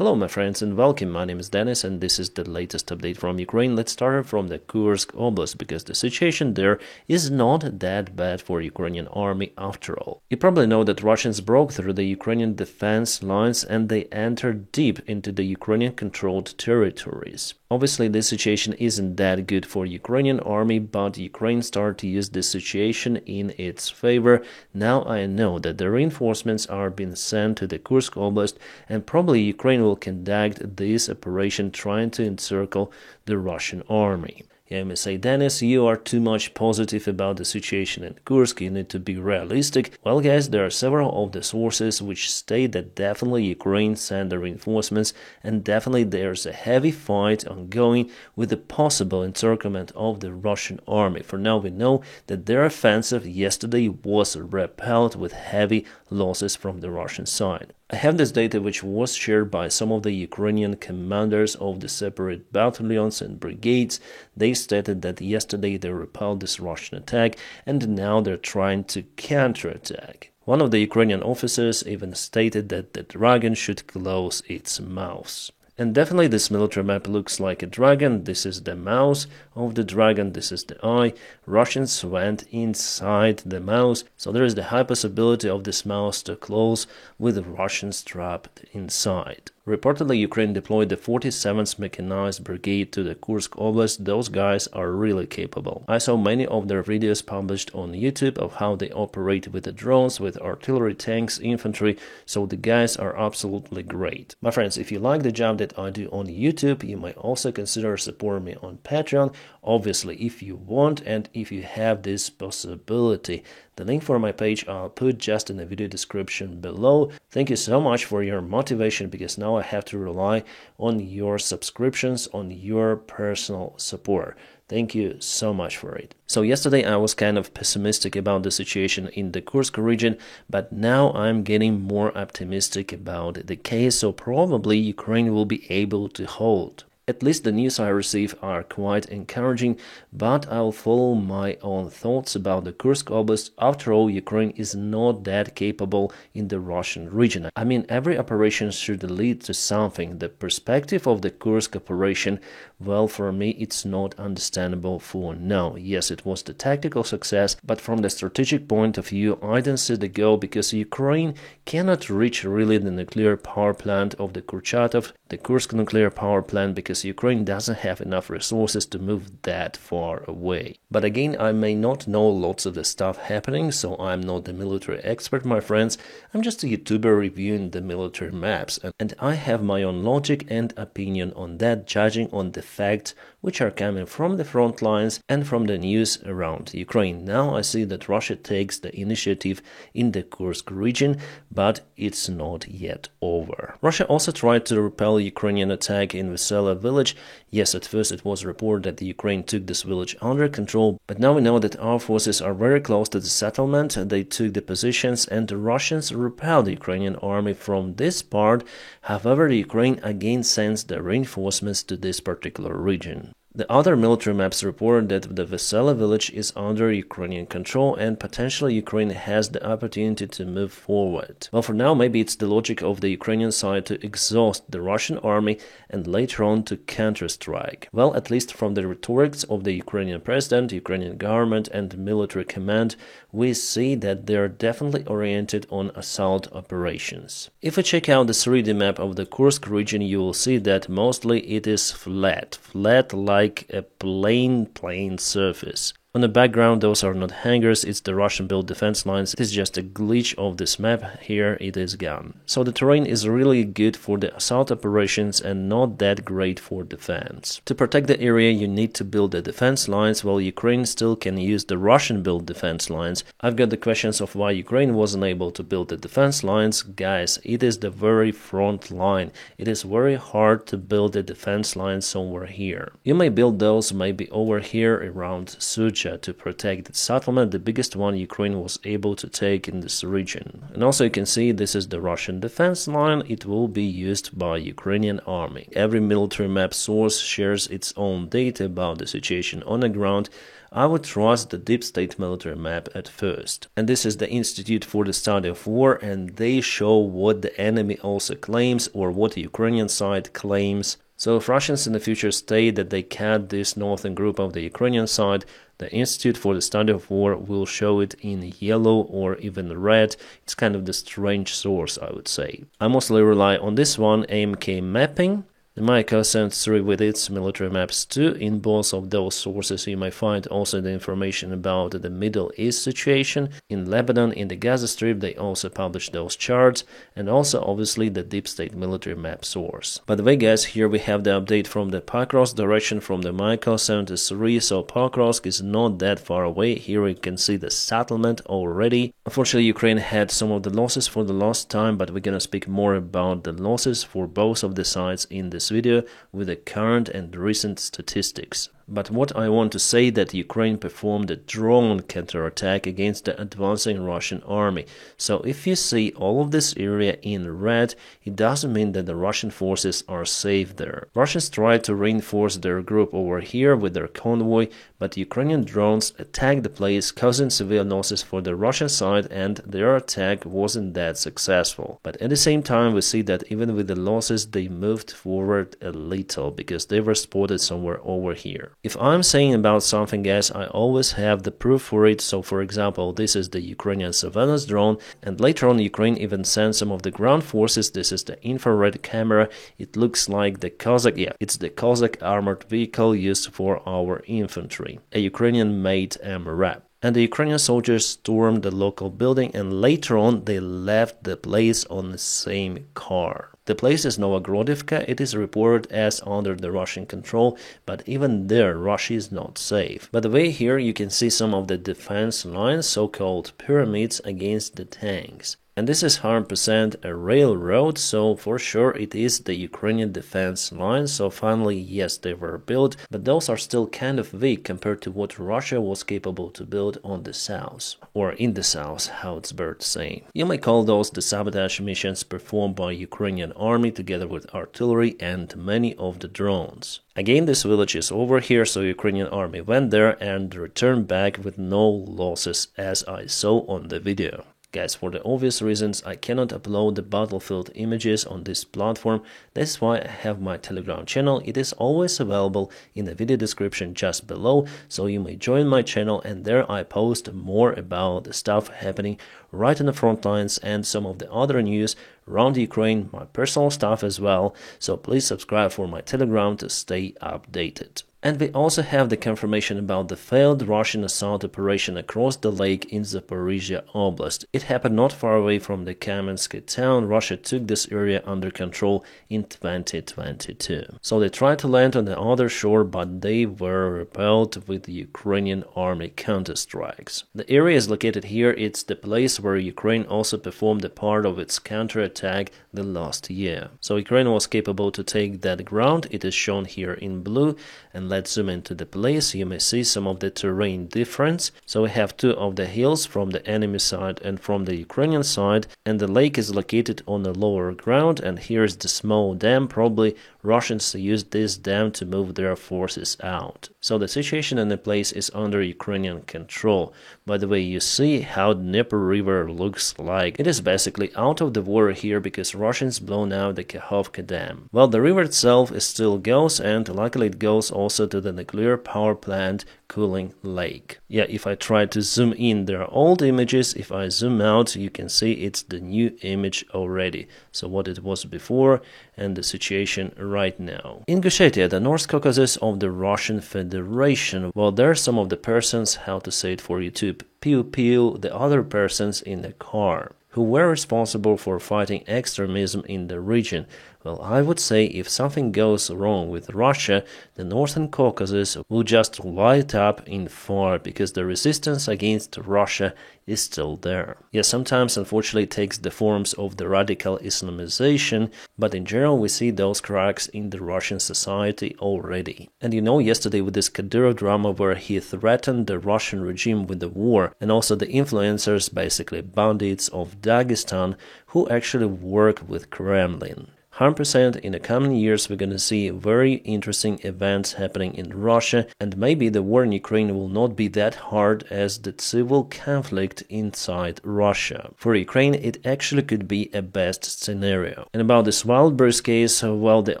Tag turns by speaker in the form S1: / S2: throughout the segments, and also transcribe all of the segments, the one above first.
S1: Hello my friends and welcome, my name is Dennis and this is the latest update from Ukraine. Let's start from the Kursk Oblast because the situation there is not that bad for Ukrainian army after all. You probably know that Russians broke through the Ukrainian defense lines and they entered deep into the Ukrainian-controlled territories. Obviously, this situation isn't that good for Ukrainian army, but Ukraine started to use this situation in its favor. Now I know that the reinforcements are being sent to the Kursk Oblast and probably Ukraine will conduct this operation trying to encircle the Russian army. You may say, Dennis, you are too much positive about the situation in Kursk, you need to be realistic. Well guys, there are several of the sources which state that definitely Ukraine sent the reinforcements and definitely there's a heavy fight ongoing with the possible encirclement of the Russian army. For now we know that their offensive yesterday was repelled with heavy losses from the Russian side. I have this data which was shared by some of the Ukrainian commanders of the separate battalions and brigades. They stated that yesterday they repelled this Russian attack and now they're trying to counterattack. One of the Ukrainian officers even stated that the dragon should close its mouth. And definitely this military map looks like a dragon. This is the mouth of the dragon, this is the eye. Russians went inside the mouth, so there is the high possibility of this mouth to close with the Russians trapped inside. Reportedly, Ukraine deployed the 47th Mechanized Brigade to the Kursk Oblast. Those guys are really capable. I saw many of their videos published on YouTube of how they operate with the drones, with artillery, tanks, infantry, so the guys are absolutely great. My friends, if you like the job that I do on YouTube, you might also consider supporting me on Patreon, obviously if you want and if you have this possibility. The link for my page I'll put just in the video description below. Thank you so much for your motivation because now I have to rely on your subscriptions, on your personal support. Thank you so much for it. So yesterday I was kind of pessimistic about the situation in the Kursk region, but now I'm getting more optimistic about the case, so probably Ukraine will be able to hold. At least the news I receive are quite encouraging, but I'll follow my own thoughts about the Kursk Oblast. After all, Ukraine is not that capable in the Russian region. I mean, every operation should lead to something. The perspective of the Kursk operation, well, for me, it's not understandable for now. Yes, it was the tactical success, but from the strategic point of view, I don't see the goal because Ukraine cannot reach really the nuclear power plant of the Kurchatov, the Kursk nuclear power plant, because Ukraine doesn't have enough resources to move that far away. But again, I may not know lots of the stuff happening, so I'm not the military expert, my friends. I'm just a YouTuber reviewing the military maps, and I have my own logic and opinion on that, judging on the facts which are coming from the front lines and from the news around Ukraine. Now I see that Russia takes the initiative in the Kursk region, but it's not yet over. Russia also tried to repel Ukrainian attack in Vesela village. Yes, at first it was reported that the Ukraine took this village under control, but now we know that our forces are very close to the settlement. They took the positions and the Russians repelled the Ukrainian army from this part. However, the Ukraine again sends the reinforcements to this particular region. The other military maps report that the Vesela village is under Ukrainian control and potentially Ukraine has the opportunity to move forward. Well, for now, maybe it's the logic of the Ukrainian side to exhaust the Russian army and later on to counter-strike. Well, at least from the rhetorics of the Ukrainian president, Ukrainian government and military command, we see that they are definitely oriented on assault operations. If we check out the 3D map of the Kursk region, you will see that mostly it is flat like a plain surface. On the background, those are not hangars, it's the Russian-built defense lines. It is just a glitch of this map. Here it is gone. So the terrain is really good for the assault operations and not that great for defense. To protect the area, you need to build the defense lines, while Ukraine still can use the Russian-built defense lines. I've got the questions of why Ukraine wasn't able to build the defense lines. Guys, it is the very front line. It is very hard to build the defense lines somewhere here. You may build those maybe over here around Such to protect the settlement, the biggest one Ukraine was able to take in this region. And also you can see this is the Russian defense line. It will be used by Ukrainian army. Every military map source shares its own data about the situation on the ground. I would trust the deep state military map at first. And this is the Institute for the Study of War, and they show what the enemy also claims or what the Ukrainian side claims. So if Russians in the future state that they cut this northern group of the Ukrainian side, the Institute for the Study of War will show it in yellow or even red. It's kind of the strange source, I would say. I mostly rely on this one, AMK mapping. The Micah 73 with its military maps too. In both of those sources you may find also the information about the Middle East situation. In Lebanon, in the Gaza Strip, they also publish those charts, and also obviously the deep state military map source. By the way guys, here we have the update from the Pavlos direction from the Micah 73, so Pavlos is not that far away. Here you can see the settlement already. Unfortunately, Ukraine had some of the losses for the last time, but we're gonna speak more about the losses for both of the sides in this video with the current and recent statistics. But what I want to say that Ukraine performed a drone counterattack against the advancing Russian army. So if you see all of this area in red, it doesn't mean that the Russian forces are safe there. Russians tried to reinforce their group over here with their convoy, but Ukrainian drones attacked the place, causing severe losses for the Russian side, and their attack wasn't that successful. But at the same time, we see that even with the losses, they moved forward a little because they were spotted somewhere over here. If I'm saying about something, guys, I always have the proof for it. So for example, this is the Ukrainian surveillance drone, and later on Ukraine even sent some of the ground forces. This is the infrared camera. It looks like the Cossack, yeah, it's the Cossack armored vehicle used for our infantry, a Ukrainian made MRAP. And the Ukrainian soldiers stormed the local building, and later on they left the place on the same car. The place is Novogrodivka. It is reported as under the Russian control, but even there Russia is not safe. By the way, here you can see some of the defense lines, so-called pyramids against the tanks. And this is 100% a railroad, so for sure it is the Ukrainian defense line. So finally, yes, they were built, but those are still kind of weak compared to what Russia was capable to build on the south, or in the south, how it's better to say. You may call those the sabotage missions performed by Ukrainian army together with artillery and many of the drones. Again, this village is over here, so Ukrainian army went there and returned back with no losses, as I saw on the video. Guys, for the obvious reasons, I cannot upload the battlefield images on this platform. That's why I have my Telegram channel. It is always available in the video description just below, so you may join my channel, and there I post more about the stuff happening right on the front lines and some of the other news around Ukraine, my personal stuff as well. So please subscribe for my Telegram to stay updated. And we also have the confirmation about the failed Russian assault operation across the lake in Zaporizhia Oblast. It happened not far away from the Kamensk town. Russia took this area under control in 2022. So they tried to land on the other shore, but they were repelled with the Ukrainian army counterstrikes. The area is located here. It's the place where Ukraine also performed a part of its counterattack the last year. So Ukraine was capable to take that ground. It is shown here in blue, and let's zoom into the place. You may see some of the terrain difference. So we have two of the hills from the enemy side and from the Ukrainian side, and the lake is located on the lower ground, and here is the small dam. Probably Russians used this dam to move their forces out. So the situation in the place is under Ukrainian control. By the way, you see how Dnieper River looks like. It is basically out of the water here because Russians blown out the Kakhovka dam. Well, the river itself is still goes, and luckily it goes also to the nuclear power plant cooling lake. Yeah, if I try to zoom in, there are old images. If I zoom out, you can see it's the new image already. So what it was before and the situation right now. Ingushetia, the North Caucasus of the Russian Federation. Well, there are some of the persons, how to say it for YouTube, pew, the other persons in the car, who were responsible for fighting extremism in the region. Well, I would say if something goes wrong with Russia, the Northern Caucasus will just light up in fire because the resistance against Russia is still there. Yes, sometimes unfortunately it takes the forms of the radical Islamization, but in general we see those cracks in the Russian society already. And you know, yesterday with this Kadyrov drama where he threatened the Russian regime with the war, and also the influencers, basically bandits of Dagestan, who actually work with Kremlin. 100% in the coming years we're going to see very interesting events happening in Russia, and maybe the war in Ukraine will not be that hard as the civil conflict inside Russia. For Ukraine, it actually could be a best scenario. And about this Wildberries case, well, the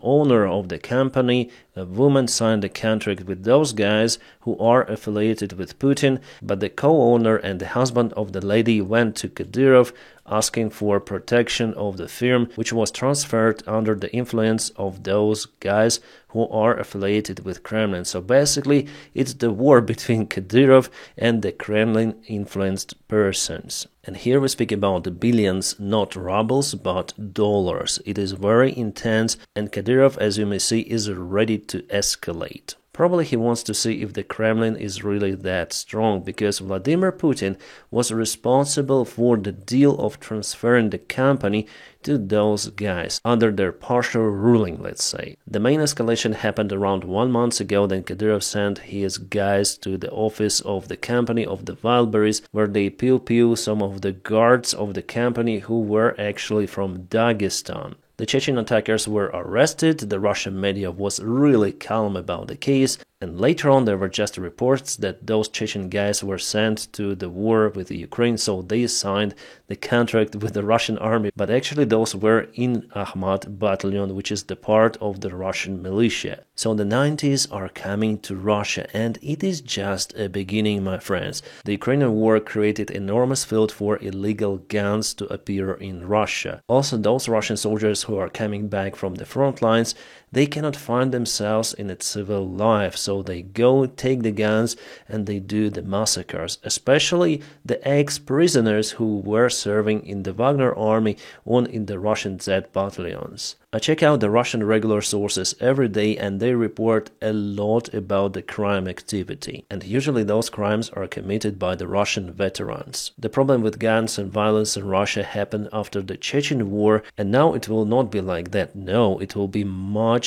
S1: owner of the company, a woman, signed a contract with those guys who are affiliated with Putin, but the co-owner and the husband of the lady went to Kadyrov asking for protection of the firm, which was transferred under the influence of those guys who are affiliated with Kremlin. So basically, it's the war between Kadyrov and the Kremlin-influenced persons. And here we speak about the billions, not rubles, but dollars. It is very intense, and Kadyrov, as you may see, is ready to escalate. Probably he wants to see if the Kremlin is really that strong, because Vladimir Putin was responsible for the deal of transferring the company to those guys under their partial ruling, let's say. The main escalation happened around 1 month ago. Then Kadyrov sent his guys to the office of the company of the Wildberries, where they pew some of the guards of the company who were actually from Dagestan. The Chechen attackers were arrested. The Russian media was really calm about the case, and later on there were just reports that those Chechen guys were sent to the war with Ukraine, so they signed the contract with the Russian army, but actually those were in Akhmat battalion, which is the part of the Russian militia. So the 90s are coming to Russia, and it is just a beginning, my friends. The Ukrainian war created enormous field for illegal guns to appear in Russia. Also, those Russian soldiers who are coming back from the front lines, they cannot find themselves in a civil life, so they go take the guns and they do the massacres, especially the ex-prisoners who were serving in the Wagner army or in the Russian Z battalions. I check out the Russian regular sources every day, and they report a lot about the crime activity, and usually those crimes are committed by the Russian veterans. The problem with guns and violence in Russia happened after the Chechen war, and now it will not be like that. No, it will be much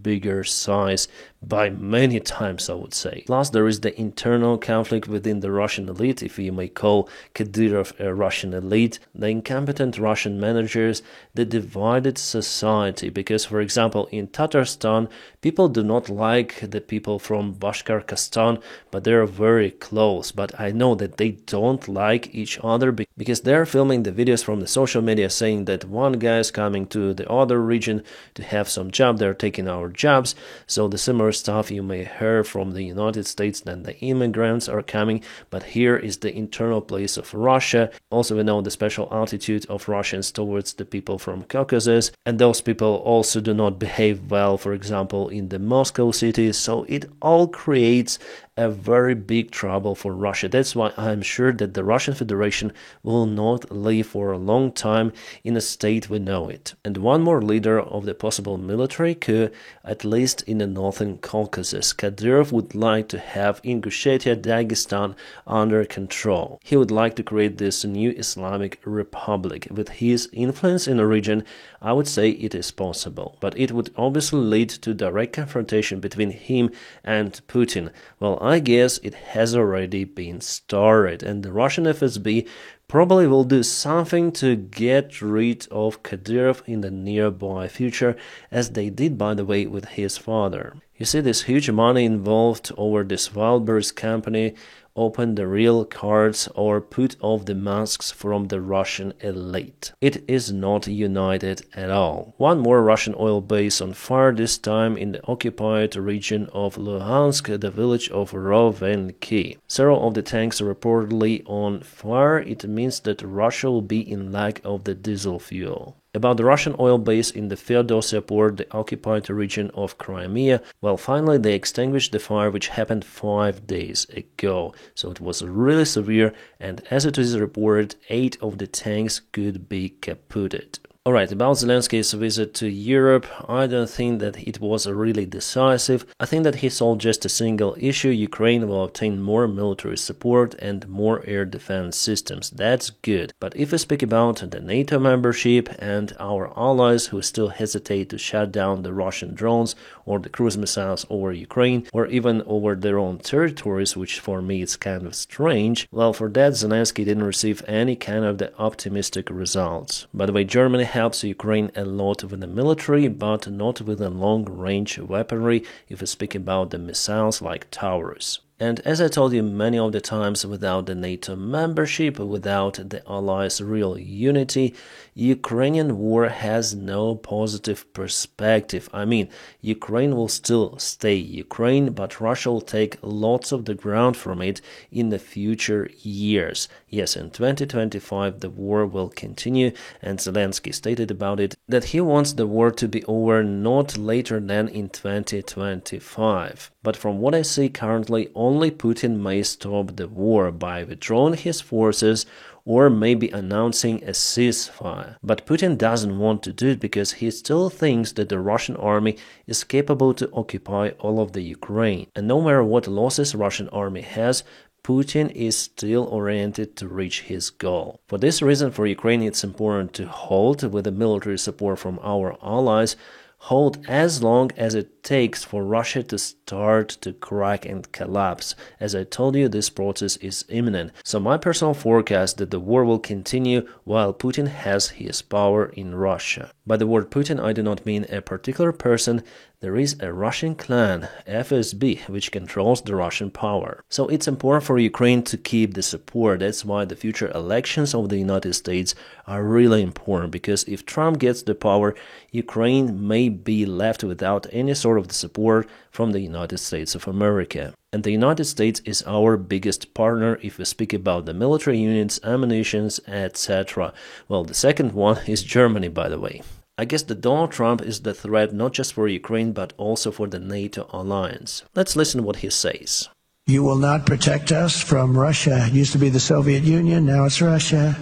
S1: bigger size by many times, I would say. Plus, there is the internal conflict within the Russian elite, if you may call Kadyrov a Russian elite, the incompetent Russian managers, the divided society, because, for example, in Tatarstan, people do not like the people from Bashkortostan, but they are very close. But I know that they don't like each other because they are filming the videos from the social media saying that one guy is coming to the other region to have some job, they're taking our jobs. So the similar stuff you may hear from the United States, that the immigrants are coming, but here is the internal place of Russia. Also, we know the special attitude of Russians towards the people from Caucasus, and those people also do not behave well, for example, in the Moscow city. So it all creates a very big trouble for Russia. That's why I'm sure that the Russian Federation will not live for a long time in a state we know it. And one more leader of the possible military coup, at least in the northern Caucasus. Kadyrov would like to have Ingushetia, Dagestan under control. He would like to create this new Islamic republic. With his influence in the region, I would say it is possible. But it would obviously lead to direct confrontation between him and Putin. Well, I guess it has already been started, and the Russian FSB probably will do something to get rid of Kadyrov in the nearby future, as they did, by the way, with his father. You see, this huge money involved over this Wildberries company open the real cards or put off the masks from the Russian elite. It is not united at all. One more Russian oil base on fire, this time in the occupied region of Luhansk, the village of Rovenki. Several of the tanks are reportedly on fire. It means that Russia will be in lack of the diesel fuel. About the Russian oil base in the Feodosia port, the occupied region of Crimea, well, finally they extinguished the fire, which happened 5 days ago. So it was really severe, and as it is reported, 8 of the tanks could be kaputted. Alright, about Zelensky's visit to Europe, I don't think that it was really decisive. I think that he solved just a single issue: Ukraine will obtain more military support and more air defense systems. That's good. But if we speak about the NATO membership and our allies who still hesitate to shut down the Russian drones or the cruise missiles over Ukraine, or even over their own territories, which for me is kind of strange, well, for that Zelensky didn't receive any kind of the optimistic results. By the way, Germany helps Ukraine a lot with the military, but not with the long-range weaponry if we speak about the missiles like Taurus. And as I told you many of the times, without the NATO membership, without the allies' real unity, Ukrainian war has no positive perspective. I mean, Ukraine will still stay Ukraine, but Russia will take lots of the ground from it in the future years. Yes, in 2025 the war will continue, and Zelensky stated about it that he wants the war to be over not later than in 2025. But from what I see currently, only Putin may stop the war by withdrawing his forces or maybe announcing a ceasefire. But Putin doesn't want to do it because he still thinks that the Russian army is capable to occupy all of the Ukraine. And no matter what losses Russian army has, Putin is still oriented to reach his goal. For this reason, for Ukraine, it's important to hold with the military support from our allies, hold as long as it takes for Russia to start to crack and collapse. As I told you, this process is imminent. So my personal forecast that the war will continue while Putin has his power in Russia. By the word Putin, I do not mean a particular person. There is a Russian clan, FSB, which controls the Russian power. So it's important for Ukraine to keep the support. That's why the future elections of the United States are really important, because if Trump gets the power, Ukraine may be left without any sort of support from the United States of America. And the United States is our biggest partner if we speak about the military units, ammunitions, etc. Well, the second one is Germany, by the way. I guess that Donald Trump is the threat not just for Ukraine, but also for the NATO alliance. Let's listen to what he says.
S2: You will not protect us from Russia. It used to be the Soviet Union, now it's Russia.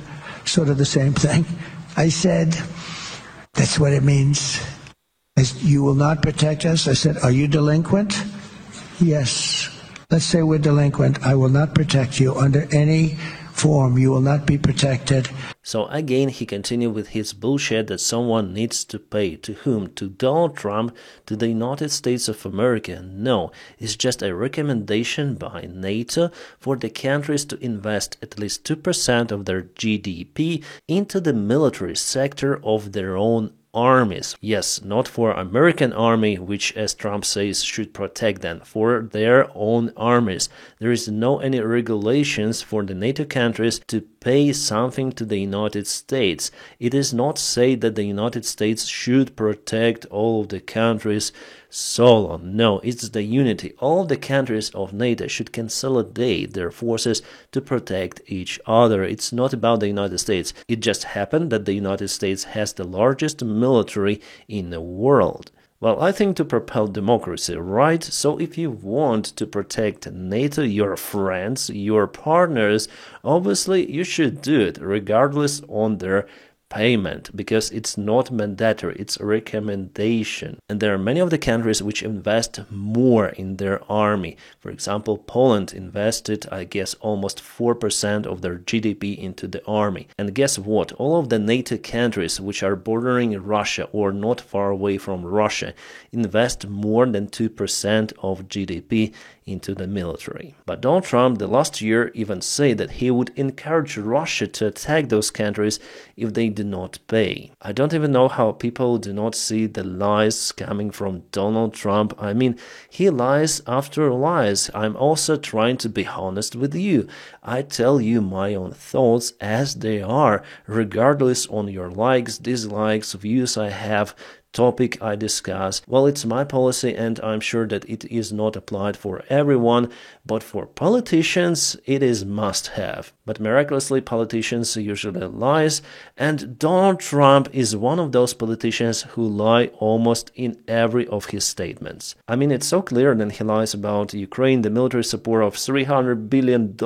S2: Sort of the same thing. I said, that's what it means. You will not protect us. I said, are you delinquent? Yes. Let's say we're delinquent. I will not protect you under any form. You will not be protected.
S1: So again, he continued with his bullshit that someone needs to pay. To whom? To Donald Trump? To the United States of America? No, it's just a recommendation by NATO for the countries to invest at least 2% of their GDP into the military sector of their own armies. Yes, not for American army, which as Trump says should protect them, for their own armies. There is no any regulations for the NATO countries to pay something to the United States. It is not said that the United States should protect all of the countries solo. No, it's the unity. All of the countries of NATO should consolidate their forces to protect each other. It's not about the United States. It just happened that the United States has the largest military in the world. Well, I think to propel democracy, right? So if you want to protect NATO, your friends, your partners, obviously you should do it regardless on their payment, because it's not mandatory, it's a recommendation. And there are many of the countries which invest more in their army. For example, Poland invested, I guess, almost 4% of their GDP into the army. And guess what? All of the NATO countries which are bordering Russia or not far away from Russia invest more than 2% of GDP into the military. But Donald Trump, the last year, even said that he would encourage Russia to attack those countries if they do not pay. I don't even know how people do not see the lies coming from Donald Trump. I mean, he lies after lies. I'm also trying to be honest with you. I tell you my own thoughts as they are, regardless on your likes, dislikes, views I have, topic I discuss. Well, it's my policy, and I'm sure that it is not applied for everyone, but for politicians it is must-have. But miraculously, politicians usually lies, and Donald Trump is one of those politicians who lie almost in every of his statements. I mean, it's so clear that he lies about Ukraine, the military support of $300 billion,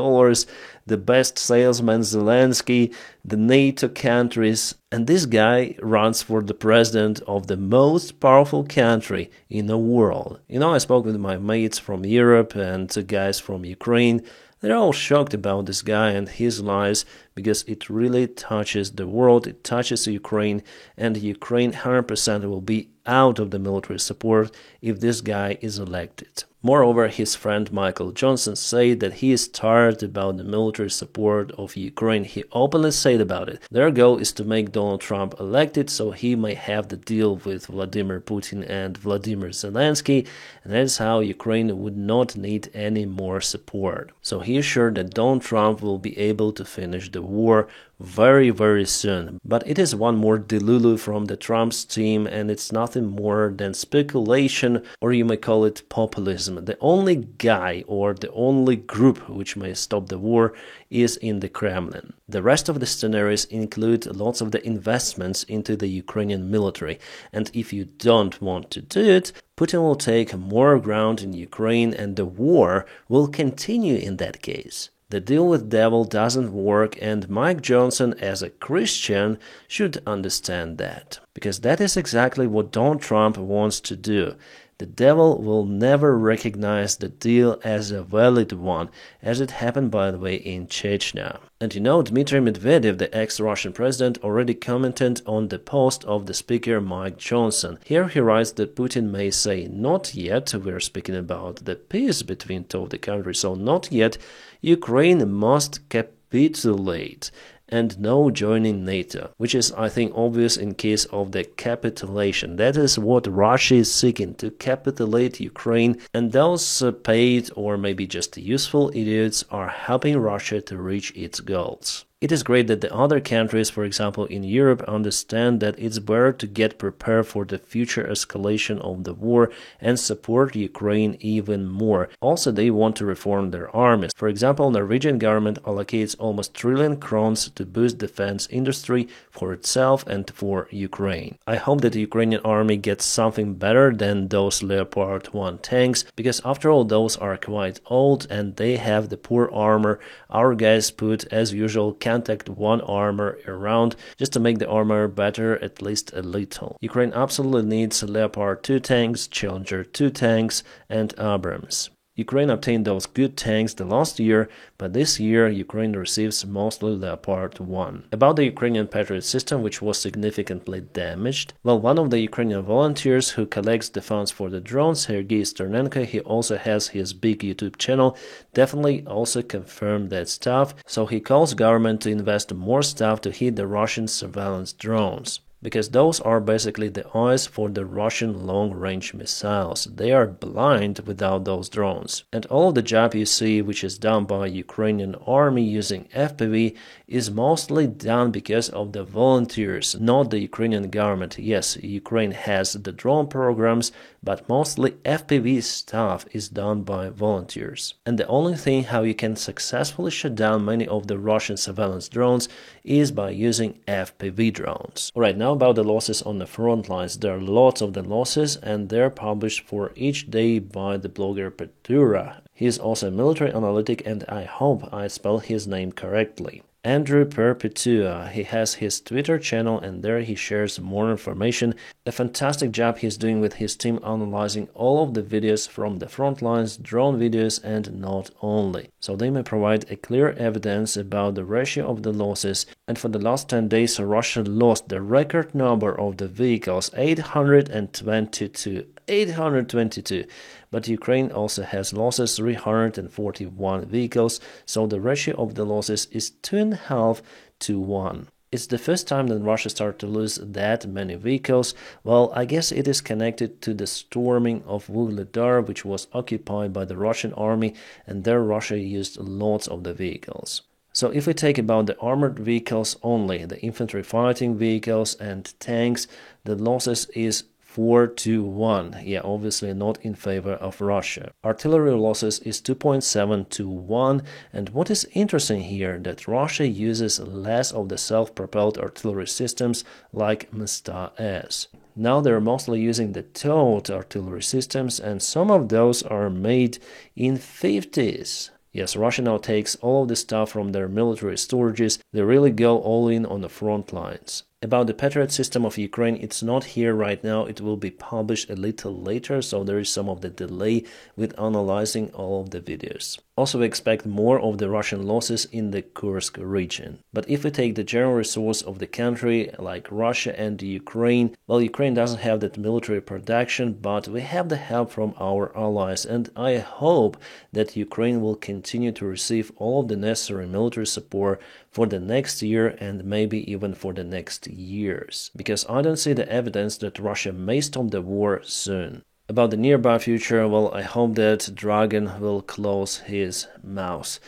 S1: the best salesman Zelensky, the NATO countries, and this guy runs for the president of the most powerful country in the world. You know, I spoke with my mates from Europe and the guys from Ukraine. They're all shocked about this guy and his lies, because it really touches the world, it touches Ukraine, and Ukraine 100% will be out of the military support if this guy is elected. Moreover, his friend Michael Johnson said that he is tired about the military support of Ukraine. He openly said about it. Their goal is to make Donald Trump elected so he may have the deal with Vladimir Putin and Vladimir Zelensky, and that is how Ukraine would not need any more support. So he is sure that Donald Trump will be able to finish the war very soon. But it is one more delulu from the Trump's team, and it's nothing more than speculation, or you may call it populism. The only guy or the only group which may stop the war is in the Kremlin. The rest of the scenarios include lots of the investments into the Ukrainian military, and if you don't want to do it, Putin will take more ground in Ukraine and the war will continue in that case. The deal with devil doesn't work, and Mike Johnson, as a Christian, should understand that. Because that is exactly what Donald Trump wants to do. The devil will never recognize the deal as a valid one, as it happened, by the way, in Chechnya. And you know, Dmitry Medvedev, the ex-Russian president, already commented on the post of the speaker Mike Johnson. Here he writes that Putin may say, not yet, we're speaking about the peace between two of the countries, so not yet, Ukraine must capitulate and no joining NATO, which is, I think, obvious in case of the capitulation. That is what Russia is seeking, to capitulate Ukraine, and those paid or maybe just useful idiots are helping Russia to reach its goals. It is great that the other countries, for example in Europe, understand that it's better to get prepared for the future escalation of the war and support Ukraine even more. Also, they want to reform their armies. For example, the Norwegian government allocates almost trillion crowns to boost defense industry for itself and for Ukraine. I hope that the Ukrainian army gets something better than those Leopard 1 tanks, because after all, those are quite old and they have the poor armor. Our guys put, as usual, contact one armor around just to make the armor better, at least a little. Ukraine absolutely needs Leopard 2 tanks, Challenger 2 tanks, and Abrams. Ukraine obtained those good tanks the last year, but this year Ukraine receives mostly Leopard 1. About the Ukrainian Patriot system, which was significantly damaged, well, one of the Ukrainian volunteers who collects the funds for the drones, Sergei Sternenko, he also has his big YouTube channel, definitely also confirmed that stuff, so he calls government to invest more stuff to hit the Russian surveillance drones. Because those are basically the eyes for the Russian long-range missiles. They are blind without those drones. And all of the job you see, which is done by Ukrainian army using FPV, is mostly done because of the volunteers, not the Ukrainian government. Yes, Ukraine has the drone programs, but mostly FPV stuff is done by volunteers. And the only thing how you can successfully shut down many of the Russian surveillance drones is by using FPV drones. Alright, now about the losses on the front lines. There are lots of the losses, and they're published for each day by the blogger Petura. He is also a military analytic, and I hope I spell his name correctly. Andrew Perpetua. He has his Twitter channel, and there he shares more information. A fantastic job he's doing with his team analyzing all of the videos from the front lines, drone videos, and not only. So they may provide a clear evidence about the ratio of the losses. And for the last 10 days, Russia lost the record number of the vehicles, 822. 822, but Ukraine also has losses, 341 vehicles, so the ratio of the losses is 2.5 to 1. It's the first time that Russia started to lose that many vehicles. Well, I guess it is connected to the storming of Vuhledar, which was occupied by the Russian army, and there Russia used lots of the vehicles. So if we take about the armored vehicles only, the infantry fighting vehicles and tanks, the losses is 4 to 1. Yeah, obviously not in favor of Russia. Artillery losses is 2.7 to 1. And what is interesting here, that Russia uses less of the self-propelled artillery systems like Msta-S. Now they're mostly using the towed artillery systems, and some of those are made in 50s. Yes, Russia now takes all of the stuff from their military storages. They really go all in on the front lines. About the Patriot system of Ukraine, it's not here right now. It will be published a little later, so there is some of the delay with analyzing all of the videos. Also, we expect more of the Russian losses in the Kursk region. But if we take the general resource of the country, like Russia and Ukraine, well, Ukraine doesn't have that military production, but we have the help from our allies, and I hope that Ukraine will continue to receive all of the necessary military support for the next year and maybe even for the next years, because I don't see the evidence that Russia may stop the war soon. About the nearby future, well, I hope that Dragon will close his mouth.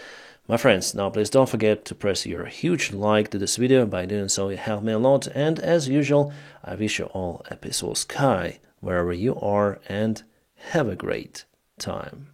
S1: My friends, now please don't forget to press your huge like to this video. By doing so, you help me a lot, and as usual, I wish you all a peaceful sky wherever you are, and have a great time.